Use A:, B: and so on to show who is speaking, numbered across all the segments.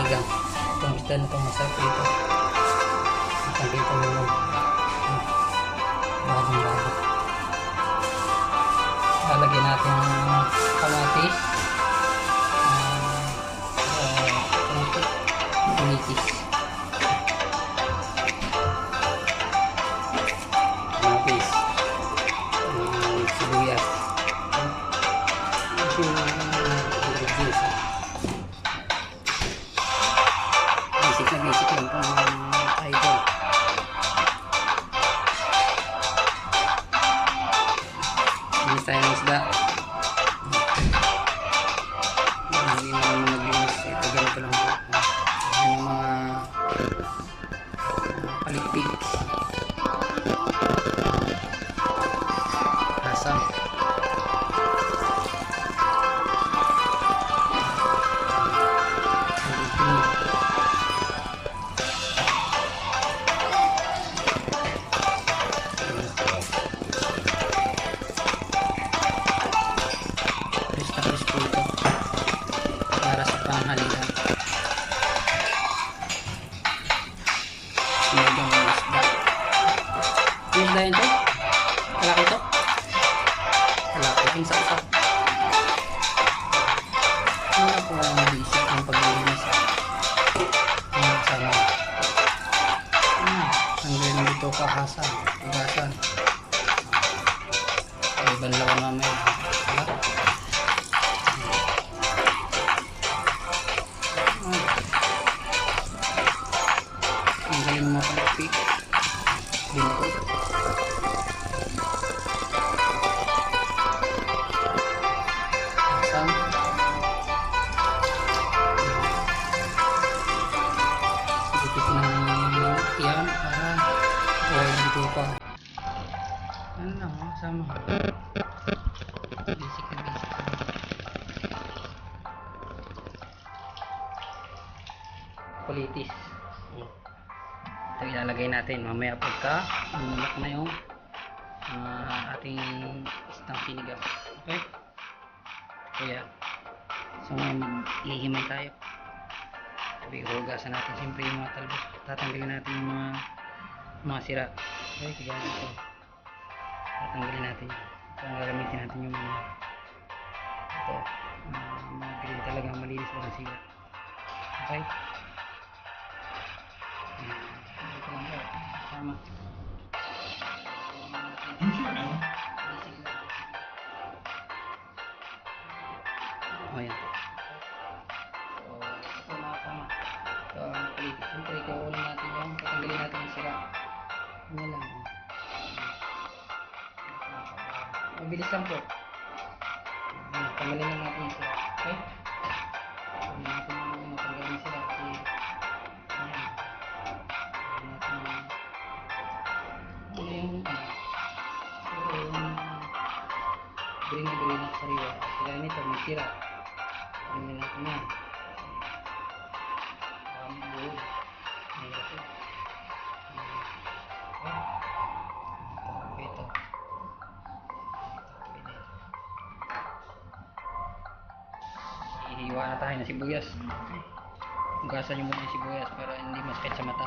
A: sinigang. Itong isda na itong masarap dito. Itong dito mo. Bagong-bago. Lalagyan natin ng kamatis. Kunitis. Kamatis. Sibuyas. Basic lang pang idol. Linis tayo ng isda. Hindi naman maglinis. Ito ganito lang po. Yan yung mga palikpik. Asam. Tapos po ito para sa panghalian. Sinigang ng isda. Ano isda yun ito? Kalaki ito? Kalaki. Ang saksak. Ano po ang basic ng paglilinis? Sana. Tanggalin mo ito kahasa. Ugasan. Ay, banlawan mamaya. Ang galing mo palikpik. Binto. Asam. Dikit ng iyan para huwag dito pa. Ano lang, sama. Basic na basic. Kulitis. Ito ilalagay natin mamaya pagka umunlak na yung ating isdang sinigang. Okay? Kaya so maghihimay tayo. Sabi hugasan natin siyempre yung mga talbos. Tatanggalin natin yung mga sira. Okay? Kaya ito tatanggalin natin. Ito ang gagamitin natin yung ito mga green talagang malinis na sila. Okay? Sama. Oh, yan. So, ito mga sama. Ito ang palitis. Siyempre, kukunin natin yung tatanggalin natin yung sira. Ano lang. Mabilis lang po. Tanggalin lang natin yung sira. Okay? Tanggalin natin yung tanggalin yung sira. Kasi, green na green at sariwa. Sila nito may sira. Tingnan natin yan. Buo. Mahirap ito. Ito. Ihiwa na tayo ng sibuyas. Hugasan nyo muna yung sibuyas para hindi masakit sa mata.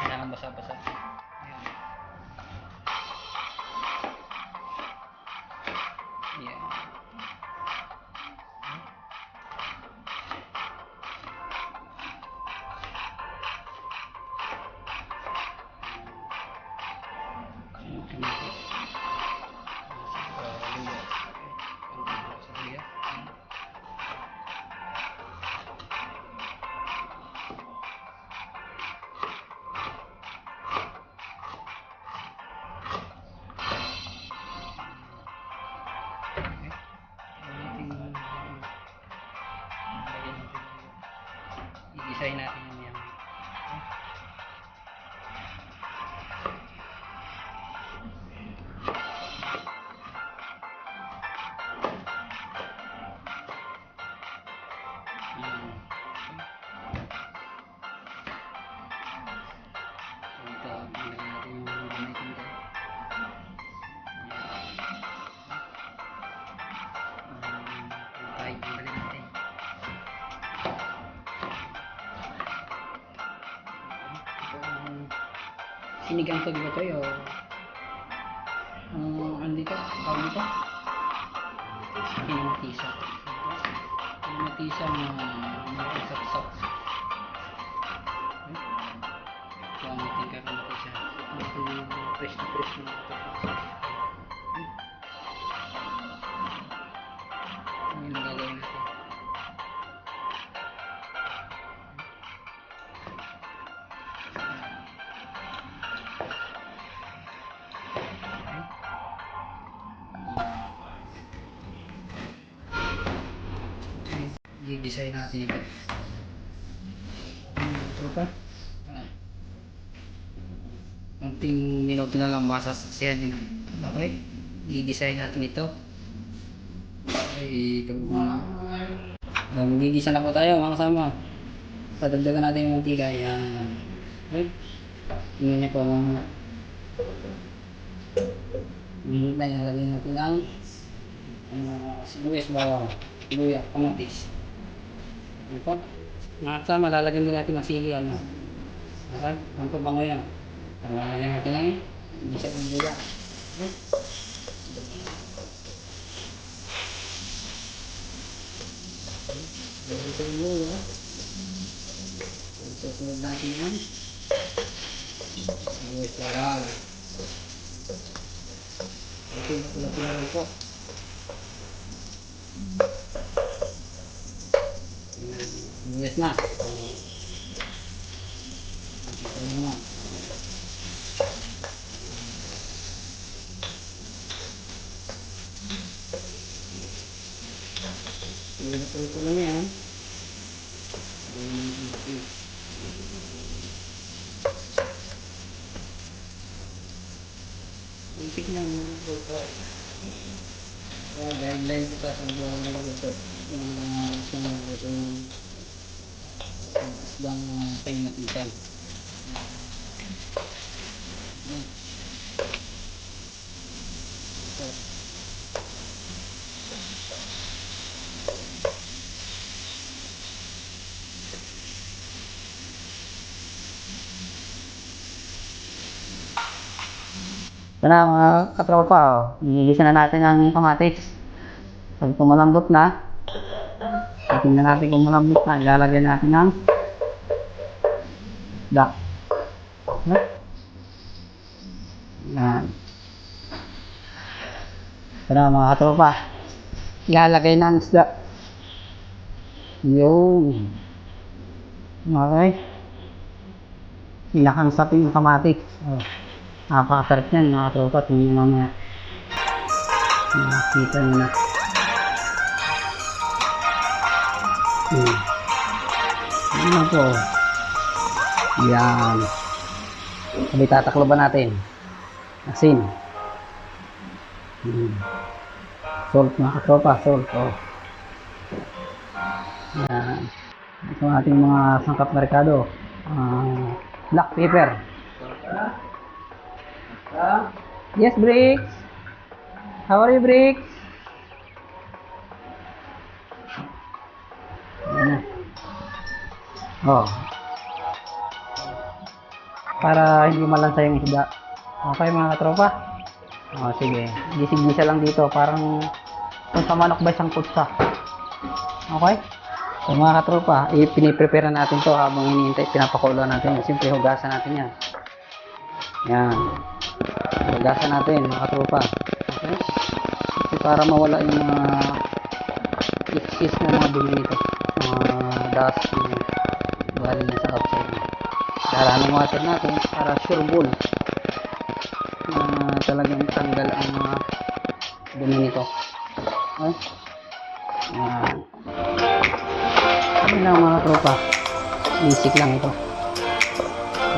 A: Kailangan basa-basa. Yeah. Isahin natin yung yan. Ito, tingnan natin yung gamay ko. Kahit ang balik natin. sinigang to, di ba Choy? O ano dito? Tawag dito? Kinamatisa. Kinamatisa mga sapsap. Ito ang ating kakamatisa. Ito yung fresh na fresh na ito. Ano yung gagawin natin? I-design natin ito. Ito pa. Kunting minuto na lang masasaksihan yun. Okay? I-design natin ito. Okay, magigisa na po tayo mga kasama. Padagdagan natin yung mantika. Yan. Okay? Tingnan niya po mga minute na yan. Lagyan natin ang sibuyas, bawang, luya, kamatis. Ano po? Mga kasama, lalagyan din natin ang sili. Okay? Ang pabango yan. Lalagyan natin ang isa ng luya. Okay? Ito yung luya. Susunod natin yan. Sibuyas, bawang. Okay, napulapin na rin po. Sibuyas na. Ito na. Ito lang yan. Ipit niya mo. Guideline ko sa buwan na ito. Yung isdang pinatitan. Ito na mga katropa, igigisa na natin ang kamatis. Pag kumalambot na, tingnan natin kung malambot na, ilalagay natin ang isda. Yan. Ito na mga katropa, ilalagay na ang isda. Yun. Okay. Pinakansap yung kamatis. Nakakasarap yan mga katropa. Tingnan mamaya. Nakikita nyo na. Yan na po. Yan. Sabi tataklo ba natin? Asin. Salt mga katropa. Salt. Yan. Ito ang ating mga sangkap na rekado. Black pepper. Yes, Bricks. How are you, Bricks? Para hindi malansa yung isda. Okay, mga katropa? Sige. Gisig-gisa lang dito. Parang kung sa manok ba isang kutsa. Okay? So, mga katropa, piniprepare natin to habang hinihintay. Pinapakulo natin. Siyempre, hugasan natin yan. Yan. Hugasan natin mga katropa. Okay? So, para mawala yung mga isis na mga dumi nito. Mga dust yung galing na sa outside. Darahan ng water natin para sure ball na talagang tanggal ang mga dumi nito. Okay? Yan. Ano lang mga katropa. Basic lang ito.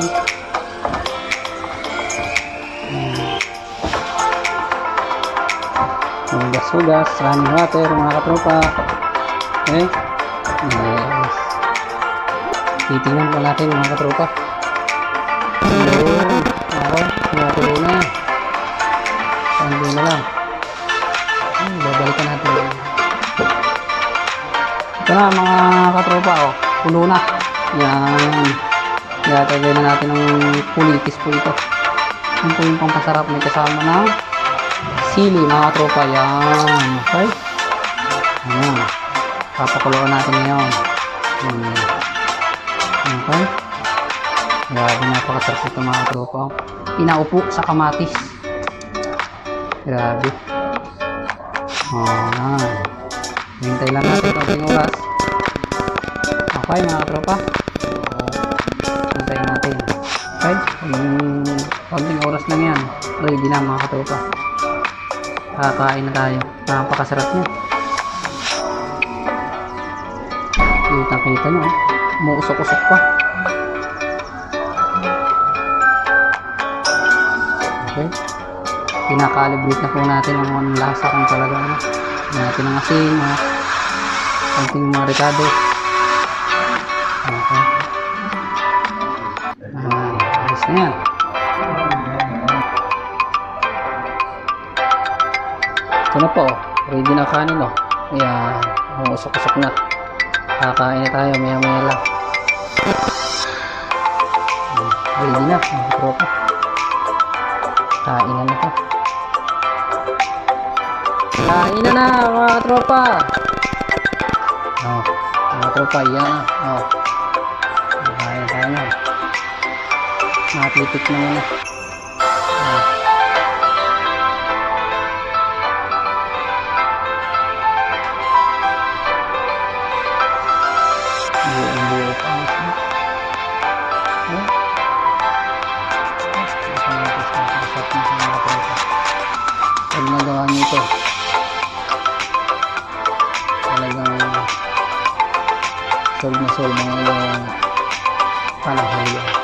A: Okay? Hugas-hugas, running water mga katropa. Okay? Yes. Titingnan pa natin mga katropa. Ayun. Okay, natuloy na. Sando na lang. Babalikan natin. Ito na mga katropa. Puno na. Yan. Ilatagay na natin ng pulitis po ito. Yun po yung pampasarap. May kasama ng sili mga tropa. Yan. Okay. Ayan. Papakuluan natin ngayon. Okay. Grabe, napakasarap ito mga tropa. Pinaupo sa kamatis. Grabe. Ayan. Hintay lang natin konting oras. Okay mga tropa. Hintayin natin. Okay. Konting oras lang yan. Ready na mga tropa. Kakain na tayo. Napakasarap niya. Kita nyo. Umuusok-usok pa. Okay. Pinakalibrate na po natin ang lasa kung talaga. Natin ang asin. Konting mga ricado. Okay. Ayos na yan. Ito na po. Ready na kanin. Ayan. Umuusok-usok na. Kakain na tayo, maya-maya lang. Ready na, mga tropa. Kain na to. Kain na mga tropa. Mga tropa, yan na. Kain tayo na. Matitik na muna. Buo-buo pa ang siya. Pag nagawa nito, talagang solve na solve ang ilang panahon.